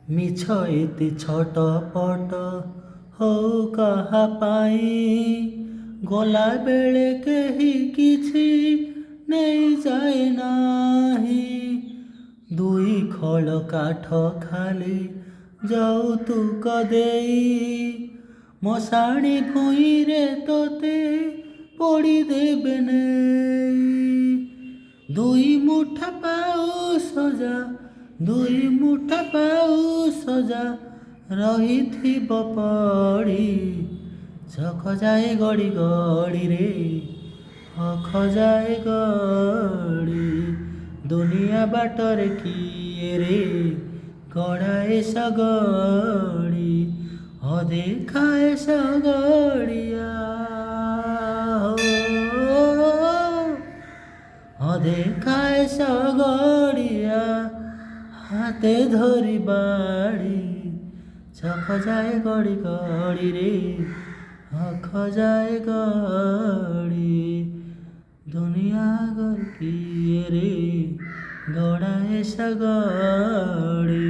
ମିଛ ଏତେ ଛଟପଟ ହଉ କାହା ପାଇଁ ଗଲାବେଳେ କେହି କିଛି ନେଇଯାଏ ନାହିଁ। ଦୁଇ ଖଳ କାଠ ଖାଲି ଯୌତୁକ ଦେଇ ମଶାଣି ଭୂଇଁରେ ତୋତେ ପୋଡ଼ିଦେବେ ନେଇ। ଦୁଇ ମୁଠା ପାଉସ ଯା, ଦୁଇ ମୁଠା ପାଉସ ଯା ରହିଥିବ ପଡ଼ି। ଚକ ଯାଏ ଗଡ଼ି ଗଡ଼ିରେ ଅଖ ଯାଏ ଗଡ଼ି। ଦୁନିଆ ବାଟରେ କିଏ ରେ ଗଡ଼ାଏ ଶଗଡ଼ି। ଅଦେଖାଏ ଶଗଡ଼ିଆ ଅଦେଖାଏ ଶଗଡ଼ିଆ ହାତେ ଧରି ବାଡ଼ି। ଚକ ଯାଏ ଗଡ଼ି ଗଡ଼ିରେ ଅଖ ଯାଏ ଗଡ଼ି। ଦୁନିଆ ଆଗରେ କିଏ ରେ ଗଡ଼ାଏ ଶଗଡ଼ି।